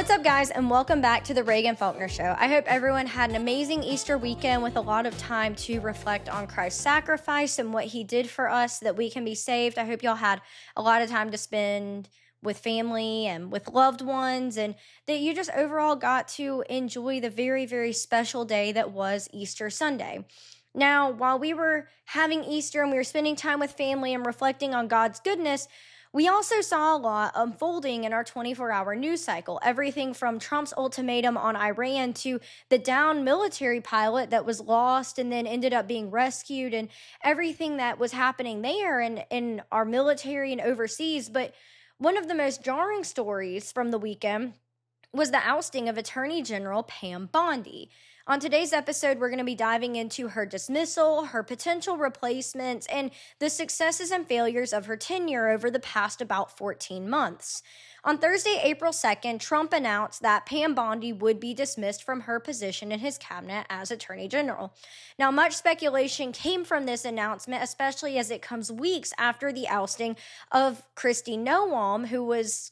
What's up, guys, and welcome back to the Reagan Faulkner Show. I hope everyone had an amazing Easter weekend with a lot of time to reflect on Christ's sacrifice and what he did for us so that we can be saved. I hope y'all had a lot of time to spend with family and with loved ones, and that you just overall got to enjoy the very, very special day that was Easter Sunday. Now, while we were having Easter and we were spending time with family and reflecting on God's goodness, we also saw a lot unfolding in our 24-hour news cycle. Everything from Trump's ultimatum on Iran to the downed military pilot that was lost and then ended up being rescued, and everything that was happening there and in our military and overseas. But one of the most jarring stories from the weekend was the ousting of Attorney General Pam Bondi. On today's episode, we're going to be diving into her dismissal, her potential replacements, and the successes and failures of her tenure over the past about 14 months. On Thursday, April 2nd, Trump announced that Pam Bondi would be dismissed from her position in his cabinet as Attorney General. Now, much speculation came from this announcement, especially as it comes weeks after the ousting of Kristi Noem, who was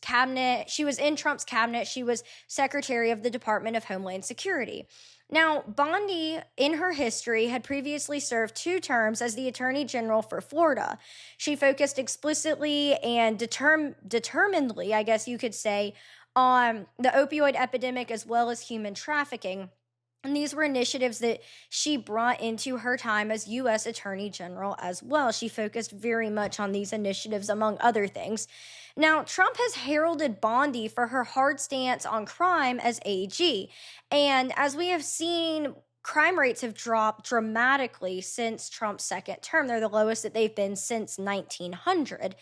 she was in Trump's cabinet. She was Secretary of the Department of Homeland Security. Now, Bondi, in her history, had previously served 2 terms as the Attorney General for Florida. She focused explicitly and determinedly, I guess you could say, on the opioid epidemic as well as human trafficking. And these were initiatives that she brought into her time as U.S. Attorney General as well. She focused very much on these initiatives, among other things. Now, Trump has heralded Bondi for her hard stance on crime as AG. And as we have seen, crime rates have dropped dramatically since Trump's second term. They're the lowest that they've been since 1900.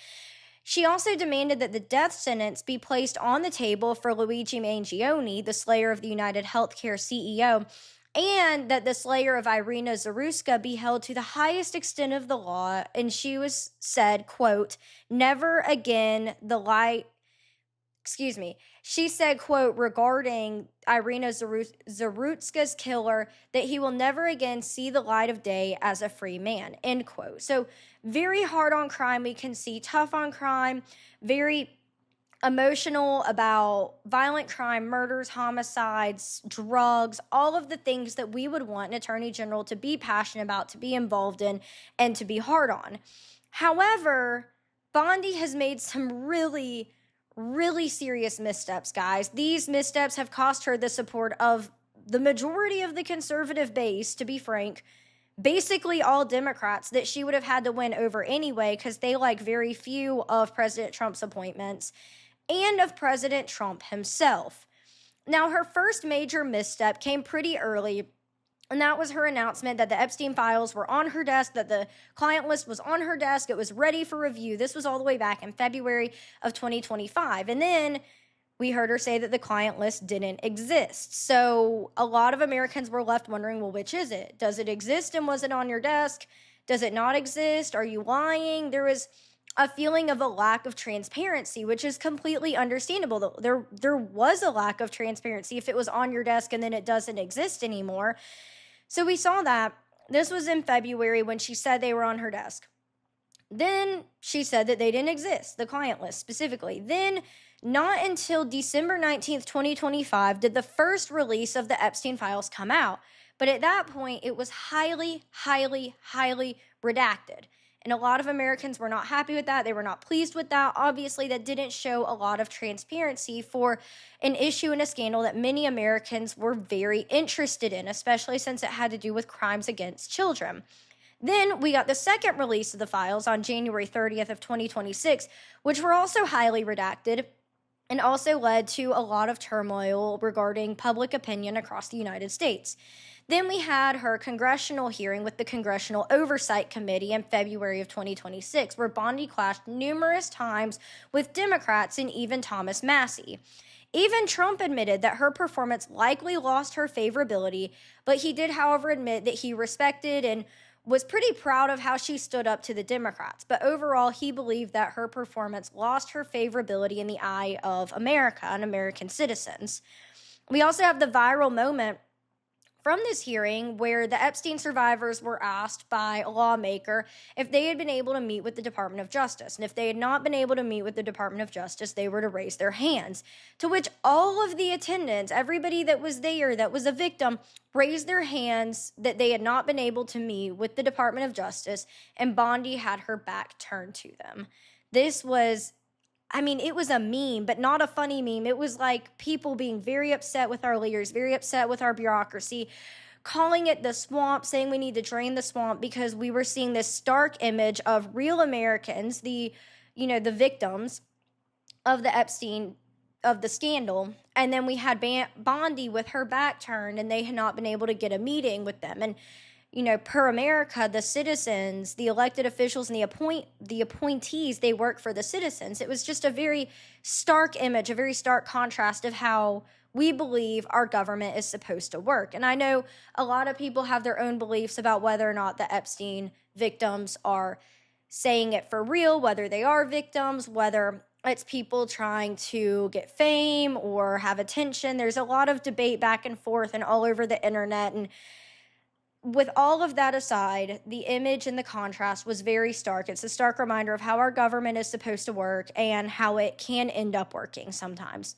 She also demanded that the death sentence be placed on the table for Luigi Mangione, the slayer of the United Healthcare CEO, and that the slayer of Irina Zaruska be held to the highest extent of the law. And she said, quote, never again she said, quote, regarding Irina Zarutska's killer, that he will never again see the light of day as a free man, end quote. So very hard on crime, we can see, tough on crime, very emotional about violent crime, murders, homicides, drugs, all of the things that we would want an attorney general to be passionate about, to be involved in, and to be hard on. However, Bondi has made some really serious missteps, guys. These missteps have cost her the support of the majority of the conservative base, to be frank, basically all Democrats that she would have had to win over anyway, because they like very few of President Trump's appointments and of President Trump himself. Now, her first major misstep came pretty early, and that was her announcement that the Epstein files were on her desk, that the client list was on her desk, it was ready for review. This was all the way back in February of 2025. And then we heard her say that the client list didn't exist. So a lot of Americans were left wondering, well, which is it? Does it exist and was it on your desk? Does it not exist? Are you lying? There was a feeling of a lack of transparency, which is completely understandable. There was a lack of transparency if it was on your desk and then it doesn't exist anymore. So we saw that. This was in February when she said they were on her desk. Then she said that they didn't exist, the client list specifically. Then not until December 19th, 2025 did the first release of the Epstein files come out. But at that point, it was highly redacted. And a lot of Americans were not happy with that. They were not pleased with that. Obviously, that didn't show a lot of transparency for an issue and a scandal that many Americans were very interested in, especially since it had to do with crimes against children. Then we got the second release of the files on January 30th of 2026, which were also highly redacted and also led to a lot of turmoil regarding public opinion across the United States. Then we had her congressional hearing with the Congressional Oversight Committee in February of 2026, where Bondi clashed numerous times with Democrats and even Thomas Massie. Even Trump admitted that her performance likely lost her favorability, but he did, however, admit that he respected and was pretty proud of how she stood up to the Democrats. But overall, he believed that her performance lost her favorability in the eye of America and American citizens. We also have the viral moment from this hearing where the Epstein survivors were asked by a lawmaker if they had been able to meet with the Department of Justice. And if they had not been able to meet with the Department of Justice, they were to raise their hands. To which all of the attendants, everybody that was there that was a victim, raised their hands that they had not been able to meet with the Department of Justice, and Bondi had her back turned to them. This was, it was a meme, but not a funny meme. It was like people being very upset with our leaders, very upset with our bureaucracy, calling it the swamp, saying we need to drain the swamp because we were seeing this stark image of real Americans, the victims of the Epstein, of the scandal. And then we had Bondi with her back turned, and they had not been able to get a meeting with them. And per America, the citizens, the elected officials, and the appointees, they work for the citizens. It was just a very stark image, a very stark contrast of how we believe our government is supposed to work. And I know a lot of people have their own beliefs about whether or not the Epstein victims are saying it for real, whether they are victims, whether it's people trying to get fame or have attention. There's a lot of debate back and forth and all over the internet. And with all of that aside, the image and the contrast was very stark. It's a stark reminder of how our government is supposed to work and how it can end up working sometimes.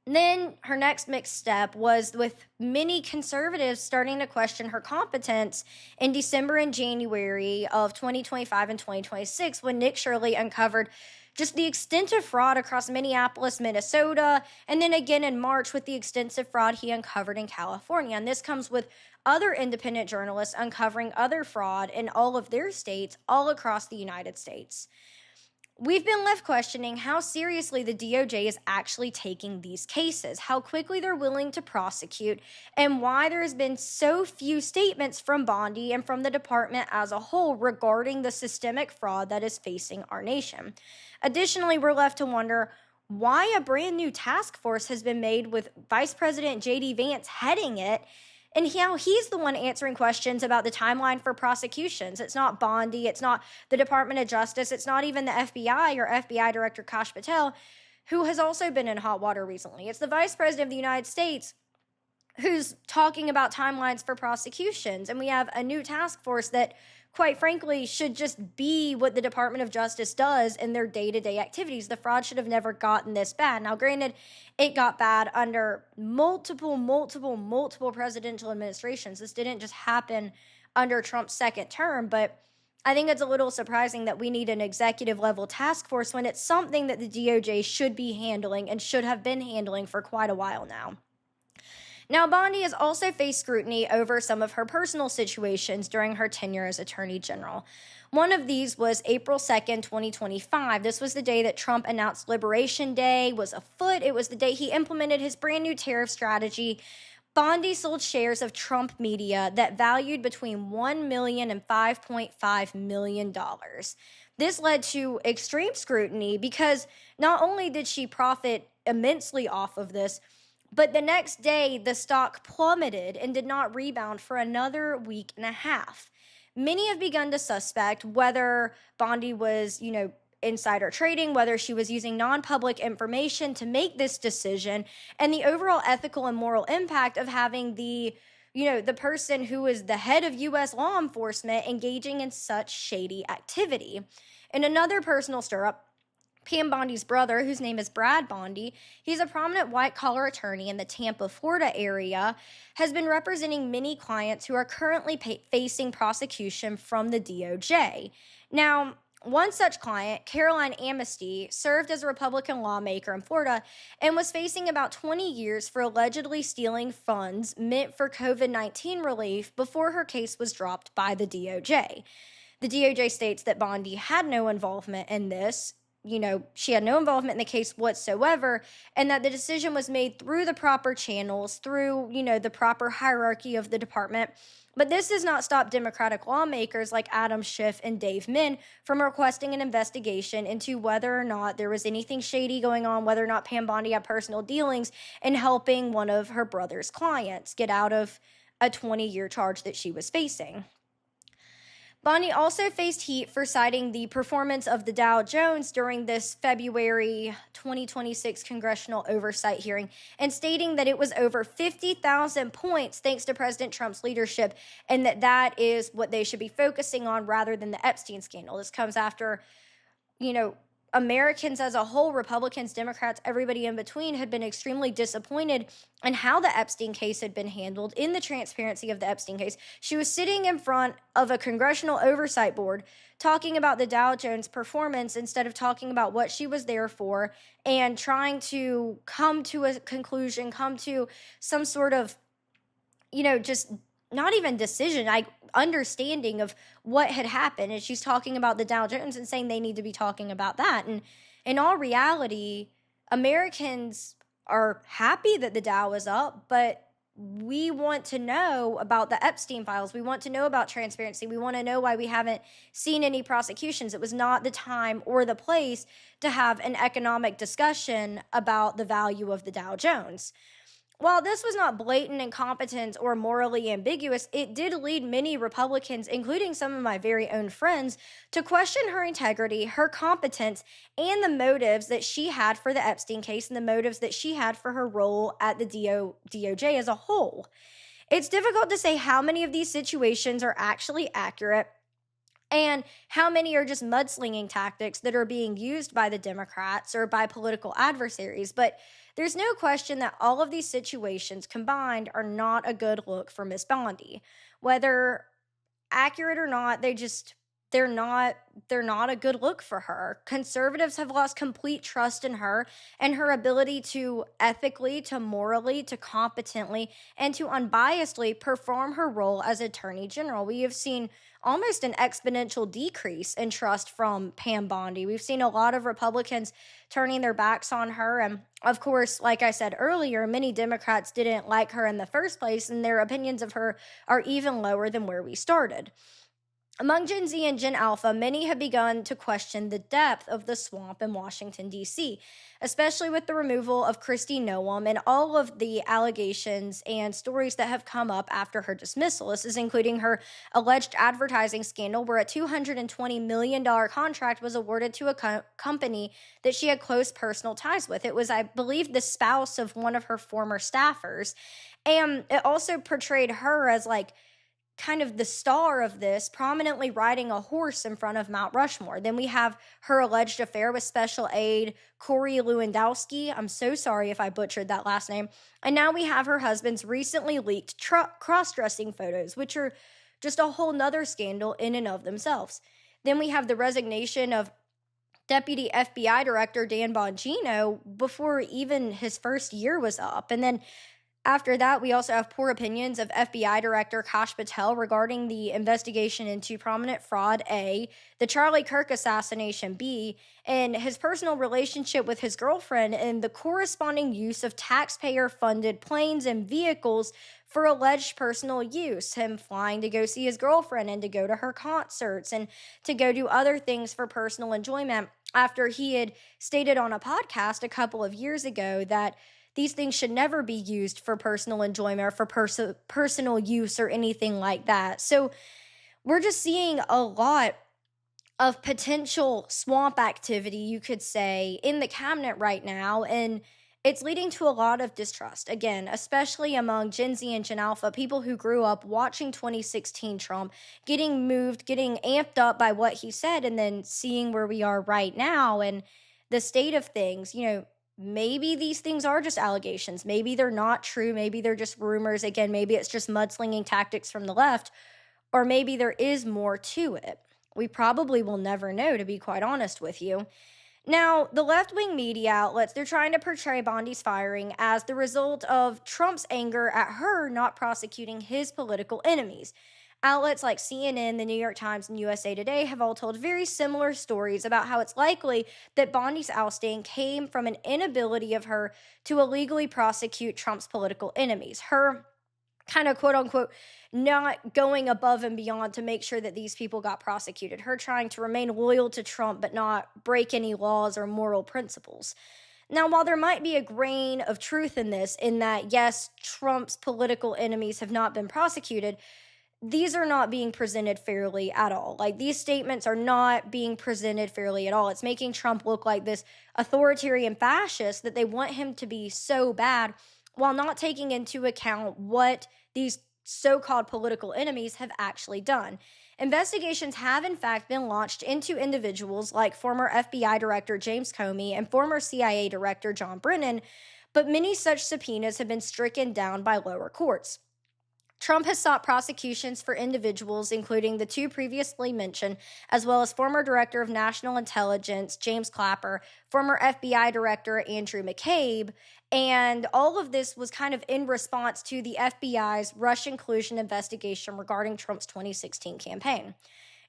And then her next mixed step was with many conservatives starting to question her competence in December and January of 2025 and 2026 when Nick Shirley uncovered just the extensive fraud across Minneapolis, Minnesota, and then again in March with the extensive fraud he uncovered in California. And this comes with other independent journalists uncovering other fraud in all of their states, all across the United States. We've been left questioning how seriously the DOJ is actually taking these cases, how quickly they're willing to prosecute, and why there has been so few statements from Bondi and from the department as a whole regarding the systemic fraud that is facing our nation. Additionally, we're left to wonder why a brand new task force has been made with Vice President J.D. Vance heading it, and how he's the one answering questions about the timeline for prosecutions. It's not Bondi, it's not the Department of Justice, it's not even the FBI or FBI Director Kash Patel, who has also been in hot water recently. It's the Vice President of the United States who's talking about timelines for prosecutions. And we have a new task force that, quite frankly, should just be what the Department of Justice does in their day-to-day activities. The fraud should have never gotten this bad. Now, granted, it got bad under multiple presidential administrations. This didn't just happen under Trump's second term, but I think it's a little surprising that we need an executive-level task force when it's something that the DOJ should be handling and should have been handling for quite a while now. Now, Bondi has also faced scrutiny over some of her personal situations during her tenure as Attorney General. One of these was April 2nd, 2025. This was the day that Trump announced Liberation Day was afoot. It was the day he implemented his brand new tariff strategy. Bondi sold shares of Trump Media that valued between $1 million and $5.5 million. This led to extreme scrutiny because not only did she profit immensely off of this, but the next day, the stock plummeted and did not rebound for another week and a half. Many have begun to suspect whether Bondi was, insider trading, whether she was using non-public information to make this decision, and the overall ethical and moral impact of having the person who is the head of U.S. law enforcement engaging in such shady activity. In another personal stirrup, Pam Bondi's brother, whose name is Brad Bondi, he's a prominent white-collar attorney in the Tampa, Florida area, has been representing many clients who are currently facing prosecution from the DOJ. Now, one such client, Caroline Amnesty, served as a Republican lawmaker in Florida and was facing about 20 years for allegedly stealing funds meant for COVID-19 relief before her case was dropped by the DOJ. The DOJ states that Bondi had no involvement in this. She had no involvement in the case whatsoever, and that the decision was made through the proper channels, through, the proper hierarchy of the department. But this does not stop Democratic lawmakers like Adam Schiff and Dave Min from requesting an investigation into whether or not there was anything shady going on, whether or not Pam Bondi had personal dealings in helping one of her brother's clients get out of a 20-year charge that she was facing. Bondi also faced heat for citing the performance of the Dow Jones during this February 2026 congressional oversight hearing and stating that it was over 50,000 points thanks to President Trump's leadership, and that is what they should be focusing on rather than the Epstein scandal. This comes after, Americans as a whole, Republicans, Democrats, everybody in between, had been extremely disappointed in how the Epstein case had been handled, in the transparency of the Epstein case. She was sitting in front of a congressional oversight board talking about the Dow Jones performance instead of talking about what she was there for and trying to come to a conclusion, come to some sort of, just not even decision, like understanding of what had happened. And she's talking about the Dow Jones and saying they need to be talking about that. And in all reality, Americans are happy that the Dow is up, but we want to know about the Epstein files. We want to know about transparency. We want to know why we haven't seen any prosecutions. It was not the time or the place to have an economic discussion about the value of the Dow Jones. While this was not blatant incompetence or morally ambiguous, it did lead many Republicans, including some of my very own friends, to question her integrity, her competence, and the motives that she had for the Epstein case and the motives that she had for her role at the DOJ as a whole. It's difficult to say how many of these situations are actually accurate and how many are just mudslinging tactics that are being used by the Democrats or by political adversaries. But there's no question that all of these situations combined are not a good look for Miss Bondi. Whether accurate or not, they're not a good look for her. Conservatives have lost complete trust in her and her ability to ethically, to morally, to competently, and to unbiasedly perform her role as Attorney General. We have seen almost an exponential decrease in trust from Pam Bondi. We've seen a lot of Republicans turning their backs on her. And of course, like I said earlier, many Democrats didn't like her in the first place, and their opinions of her are even lower than where we started. Among Gen Z and Gen Alpha, many have begun to question the depth of the swamp in Washington, D.C., especially with the removal of Kristi Noem and all of the allegations and stories that have come up after her dismissal. This is including her alleged advertising scandal, where a $220 million contract was awarded to a company that she had close personal ties with. It was, I believe, the spouse of one of her former staffers. And it also portrayed her as kind of the star of this, prominently riding a horse in front of Mount Rushmore. Then we have her alleged affair with special aide Corey Lewandowski. I'm so sorry if I butchered that last name. And now we have her husband's recently leaked cross-dressing photos, which are just a whole nother scandal in and of themselves. Then we have the resignation of Deputy FBI Director Dan Bongino before even his first year was up. And then after that, we also have poor opinions of FBI Director Kash Patel regarding the investigation into prominent fraud, A, the Charlie Kirk assassination, B, and his personal relationship with his girlfriend and the corresponding use of taxpayer-funded planes and vehicles for alleged personal use, him flying to go see his girlfriend and to go to her concerts and to go do other things for personal enjoyment, after he had stated on a podcast a couple of years ago that these things should never be used for personal enjoyment or for personal use or anything like that. So we're just seeing a lot of potential swamp activity, you could say, in the cabinet right now. And it's leading to a lot of distrust, again, especially among Gen Z and Gen Alpha, people who grew up watching 2016 Trump, getting moved, getting amped up by what he said, and then seeing where we are right now and the state of things. Maybe these things are just allegations. Maybe they're not true. Maybe they're just rumors. Again, maybe it's just mudslinging tactics from the left, or maybe there is more to it. We probably will never know, to be quite honest with you. Now, the left-wing media outlets, they're trying to portray Bondi's firing as the result of Trump's anger at her not prosecuting his political enemies. Outlets like CNN, the New York Times, and USA Today have all told very similar stories about how it's likely that Bondi's ousting came from an inability of her to illegally prosecute Trump's political enemies. Her kind of quote-unquote not going above and beyond to make sure that these people got prosecuted. Her trying to remain loyal to Trump but not break any laws or moral principles. Now, while there might be a grain of truth in this, in that, yes, Trump's political enemies have not been prosecuted, these are not being presented fairly at all. Like, these statements are not being presented fairly at all. It's making Trump look like this authoritarian fascist that they want him to be so bad, while not taking into account what these so-called political enemies have actually done. Investigations have in fact been launched into individuals like former FBI Director James Comey and former CIA Director John Brennan, but many such subpoenas have been stricken down by lower courts. Trump has sought prosecutions for individuals, including the two previously mentioned, as well as former Director of National Intelligence James Clapper, former FBI Director Andrew McCabe, and all of this was kind of in response to the FBI's Russian collusion investigation regarding Trump's 2016 campaign.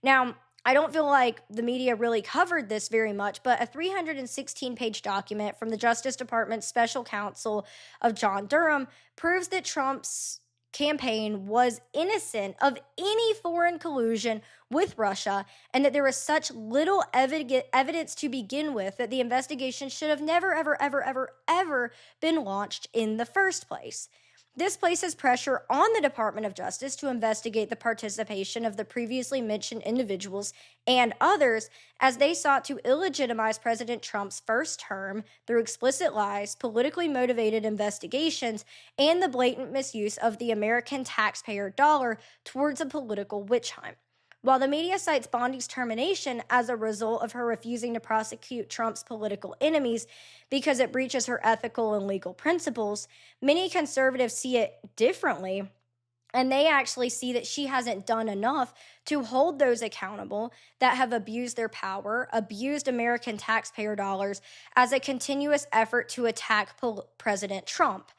Now, I don't feel like the media really covered this very much, but a 316-page document from the Justice Department's special counsel of John Durham proves that Trump's campaign was innocent of any foreign collusion with Russia, and that there was such little evidence to begin with that the investigation should have never, ever been launched in the first place. This places pressure on the Department of Justice to investigate the participation of the previously mentioned individuals and others as they sought to illegitimize President Trump's first term through explicit lies, politically motivated investigations, and the blatant misuse of the American taxpayer dollar towards a political witch hunt. While the media cites Bondi's termination as a result of her refusing to prosecute Trump's political enemies because it breaches her ethical and legal principles, many conservatives see it differently, and they actually see that she hasn't done enough to hold those accountable that have abused their power, abused American taxpayer dollars as a continuous effort to attack President Trump.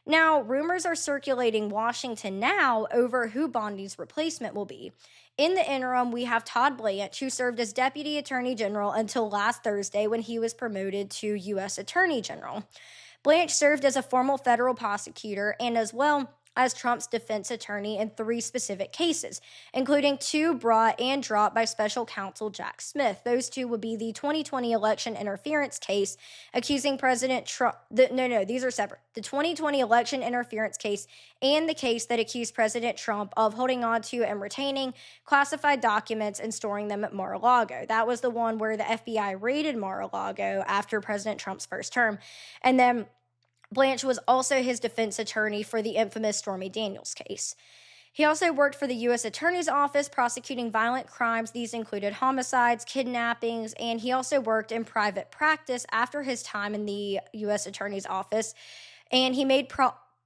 Now, rumors are circulating Washington now over who Bondi's replacement will be. In the interim, we have Todd Blanche, who served as Deputy Attorney General until last Thursday when he was promoted to U.S. Attorney General. Blanche served as a formal federal prosecutor and as well as Trump's defense attorney in 3 specific cases, including 2 brought and dropped by special counsel Jack Smith. Those 2 would be the 2020 election interference case accusing President Trump. These are separate. The 2020 election interference case and the case that accused President Trump of holding on to and retaining classified documents and storing them at Mar-a-Lago. That was the one where the FBI raided Mar-a-Lago after President Trump's first term. And then Blanche was also his defense attorney for the infamous Stormy Daniels case. He also worked for the U.S. Attorney's Office prosecuting violent crimes. These included homicides, kidnappings, and he also worked in private practice after his time in the U.S. Attorney's Office. And he made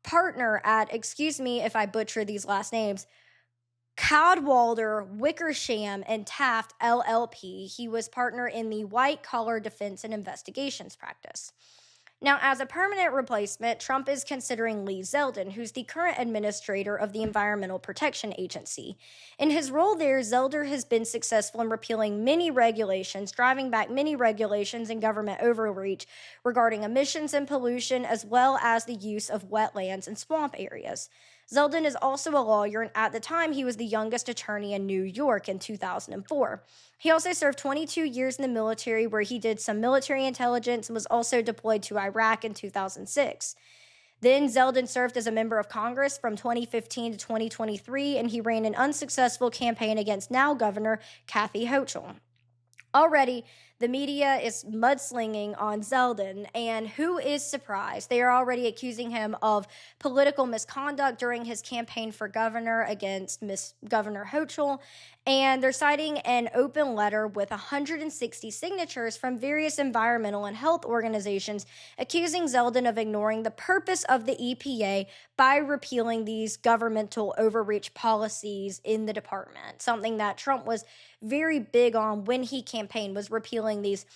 partner at, excuse me if I butcher these last names, Cadwalder, Wickersham, and Taft, LLP. He was partner in the white-collar defense and investigations practice. Now, as a permanent replacement, Trump is considering Lee Zeldin, who's the current administrator of the Environmental Protection Agency. In his role there, Zeldin has been successful in repealing many regulations, driving back many regulations and government overreach regarding emissions and pollution, as well as the use of wetlands and swamp areas. Zeldin is also a lawyer, and at the time, he was the youngest attorney in New York in 2004. He also served 22 years in the military, where he did some military intelligence and was also deployed to Iraq in 2006. Then Zeldin served as a member of Congress from 2015 to 2023, and he ran an unsuccessful campaign against now Governor Kathy Hochul. Already, the media is mudslinging on Zeldin, and who is surprised? They are already accusing him of political misconduct during his campaign for governor against Governor Hochul, and they're citing an open letter with 160 signatures from various environmental and health organizations accusing Zeldin of ignoring the purpose of the EPA by repealing these governmental overreach policies in the department, something that Trump was very big on when he campaigned, was repealing these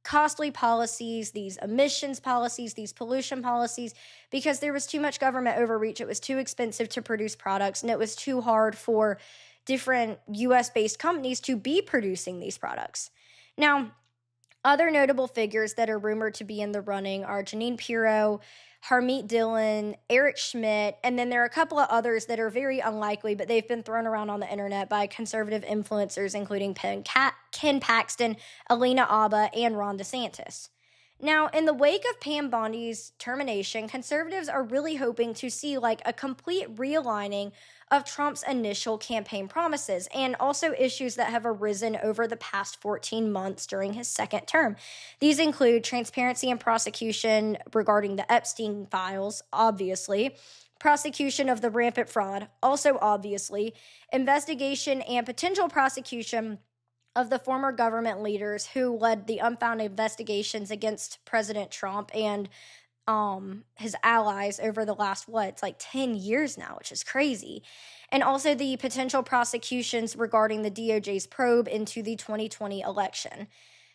costly policies, these emissions policies, these pollution policies, because there was too much government overreach. It was too expensive to produce products, and it was too hard for different U.S.-based companies to be producing these products. Now, other notable figures that are rumored to be in the running are Jeanine Pirro, Harmeet Dillon, Eric Schmidt, and then there are a couple of others that are very unlikely, but they've been thrown around on the internet by conservative influencers, including Ken Paxton, Alina Abba, and Ron DeSantis. Now, in the wake of Pam Bondi's termination, conservatives are really hoping to see like a complete realigning of Trump's initial campaign promises and also issues that have arisen over the past 14 months during his second term. These include transparency and prosecution regarding the Epstein files, obviously, prosecution of the rampant fraud, also obviously, investigation and potential prosecution of the former government leaders who led the unfounded investigations against President Trump and his allies over the last, it's like 10 years now, which is crazy. And also the potential prosecutions regarding the DOJ's probe into the 2020 election.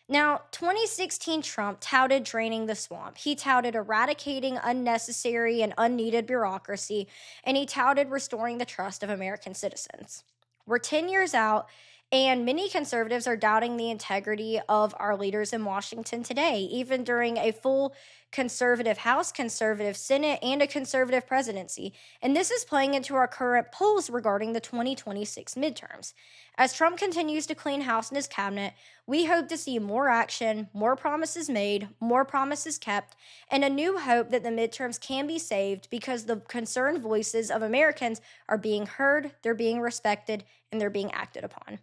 Now, 2016 Trump touted draining the swamp. He touted eradicating unnecessary and unneeded bureaucracy, and he touted restoring the trust of American citizens. We're 10 years out, and many conservatives are doubting the integrity of our leaders in Washington today, even during a full conservative House, conservative Senate, and a conservative presidency. And this is playing into our current polls regarding the 2026 midterms. As Trump continues to clean house in his cabinet, we hope to see more action, more promises made, more promises kept, and a new hope that the midterms can be saved because the concerned voices of Americans are being heard, they're being respected, and they're being acted upon.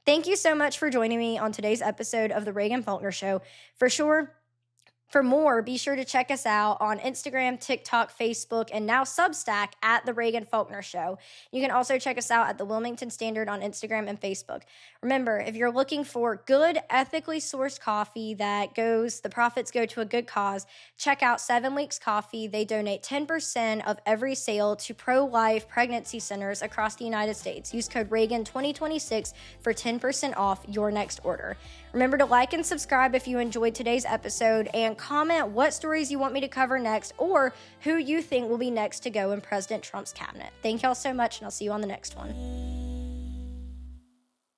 Thank you so much for joining me on today's episode of The Reagan Faulkner Show. For more, be sure to check us out on Instagram, TikTok, Facebook, and now Substack at The Reagan Faulkner Show. You can also check us out at The Wilmington Standard on Instagram and Facebook. Remember, if you're looking for good, ethically sourced coffee the profits go to a good cause, check out 7 Weeks Coffee. They donate 10% of every sale to pro-life pregnancy centers across the United States. Use code REAGAN2026 for 10% off your next order. Remember to like and subscribe if you enjoyed today's episode, and comment what stories you want me to cover next or who you think will be next to go in President Trump's cabinet. Thank y'all so much, and I'll see you on the next one.